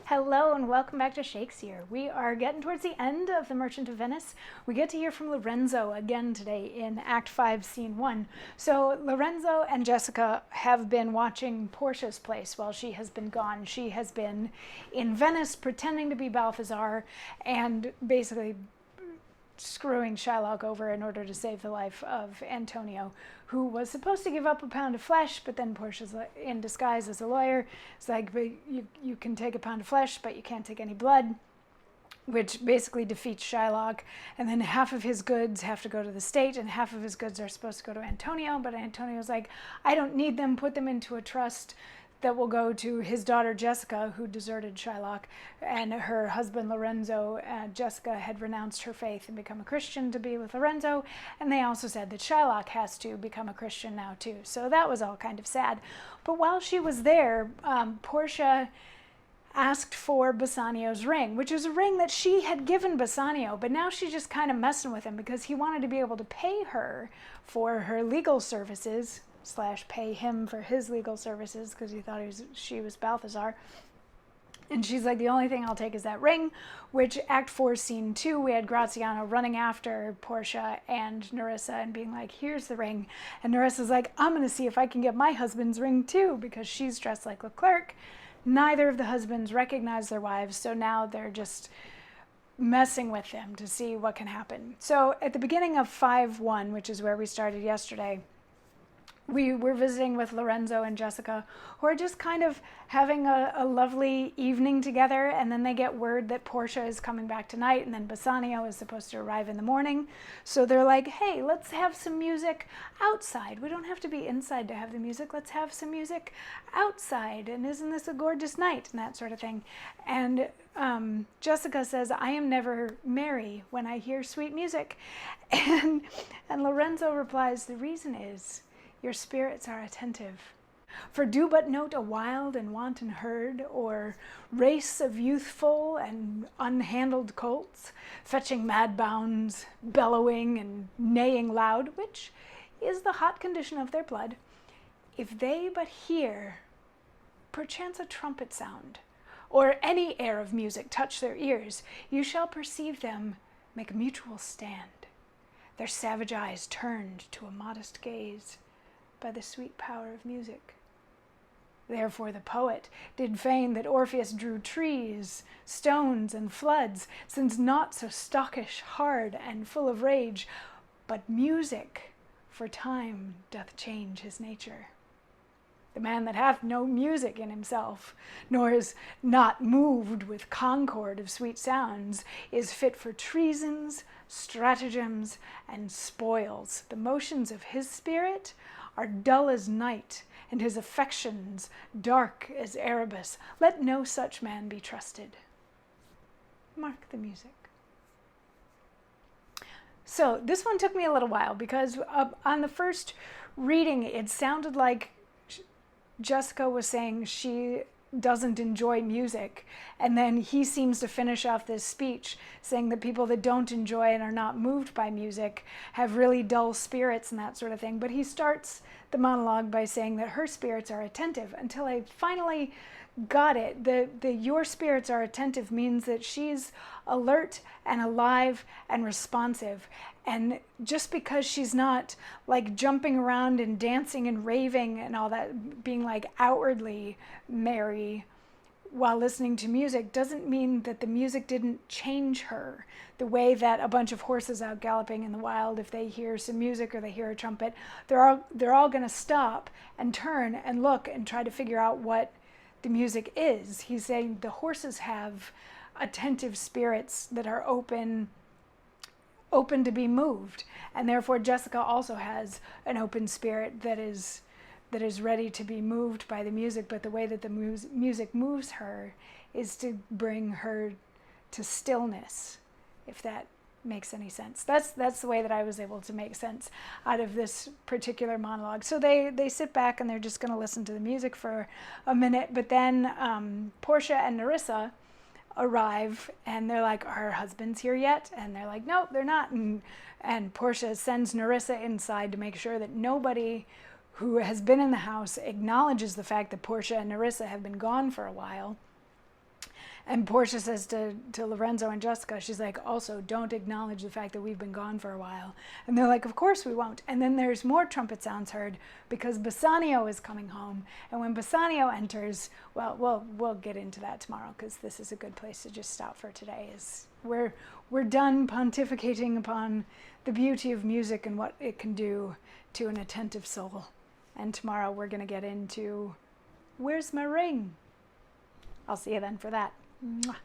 Hello and welcome back to Shakesyear. We are getting towards the end of The Merchant of Venice. We get to hear from Lorenzo again today in Act 5, Scene 1. So Lorenzo and Jessica have been watching Portia's place while she has been gone. She has been in Venice pretending to be Balthazar and basically screwing Shylock over in order to save the life of Antonio, who was supposed to give up a pound of flesh, but then Portia's in disguise as a lawyer. It's like, but you can take a pound of flesh, but you can't take any blood, which basically defeats Shylock. And then half of his goods have to go to the state, and half of his goods are supposed to go to Antonio, but Antonio's like, I don't need them, put them into a trust that will go to his daughter Jessica, who deserted Shylock, and her husband Lorenzo. Jessica had renounced her faith and become a Christian to be with Lorenzo, and they also said that Shylock has to become a Christian now too. So that was all kind of sad. But while she was there, Portia asked for Bassanio's ring, which is a ring that she had given Bassanio, but now she's just kind of messing with him because he wanted to be able to pay her for her legal services / pay him for his legal services because he thought she was Balthazar. And she's like, the only thing I'll take is that ring, which Act 4, Scene 2, we had Graziano running after Portia and Nerissa and being like, here's the ring. And Nerissa's like, I'm going to see if I can get my husband's ring too, because she's dressed like Leclerc. Neither of the husbands recognize their wives, so now they're just messing with them to see what can happen. So at the beginning of 5-1, which is where we started yesterday, we were visiting with Lorenzo and Jessica, who are just kind of having a lovely evening together, and then they get word that Portia is coming back tonight, and then Bassanio is supposed to arrive in the morning. So they're like, hey, let's have some music outside. We don't have to be inside to have the music. Let's have some music outside, and isn't this a gorgeous night, and that sort of thing. And Jessica says, I am never merry when I hear sweet music. And Lorenzo replies, the reason is, your spirits are attentive. For do but note a wild and wanton herd, or race of youthful and unhandled colts, fetching mad bounds, bellowing and neighing loud, which is the hot condition of their blood. If they but hear, perchance a trumpet sound, or any air of music touch their ears, you shall perceive them make a mutual stand, their savage eyes turned to a modest gaze, by the sweet power of music. Therefore the poet did feign that Orpheus drew trees, stones, and floods, since naught so stockish, hard, and full of rage, but music for time doth change his nature. The man that hath no music in himself, nor is not moved with concord of sweet sounds, is fit for treasons, stratagems, and spoils. The motions of his spirit are dull as night, and his affections dark as Erebus. Let no such man be trusted. Mark the music. So this one took me a little while because on the first reading, it sounded like Jessica was saying she doesn't enjoy music, and then he seems to finish off this speech saying that people that don't enjoy and are not moved by music have really dull spirits and that sort of thing. But he starts the monologue by saying that her spirits are attentive, until I finally got it. The your spirits are attentive means that she's alert and alive and responsive. And just because she's not like jumping around and dancing and raving and all that, being like outwardly merry while listening to music, doesn't mean that the music didn't change her. The way that a bunch of horses out galloping in the wild, if they hear some music or they hear a trumpet, they're all going to stop and turn and look and try to figure out what the music is. He's saying the horses have attentive spirits that are open to be moved, and therefore Jessica also has an open spirit that is ready to be moved by the music. But the way that the music moves her is to bring her to stillness, if that makes any sense. That's the way that I was able to make sense out of this particular monologue. So they sit back and they're just going to listen to the music for a minute, but then Portia and Nerissa arrive and they're like, are her husbands here yet? And they're like, no, they're not. And Portia sends Nerissa inside to make sure that nobody who has been in the house acknowledges the fact that Portia and Nerissa have been gone for a while. And Portia says to Lorenzo and Jessica, she's like, also don't acknowledge the fact that we've been gone for a while. And they're like, of course we won't. And then there's more trumpet sounds heard because Bassanio is coming home. And when Bassanio enters, well, we'll get into that tomorrow, because this is a good place to just stop for today. Is we're done pontificating upon the beauty of music and what it can do to an attentive soul. And tomorrow we're going to get into Where's My Ring? I'll see you then for that. Mwah.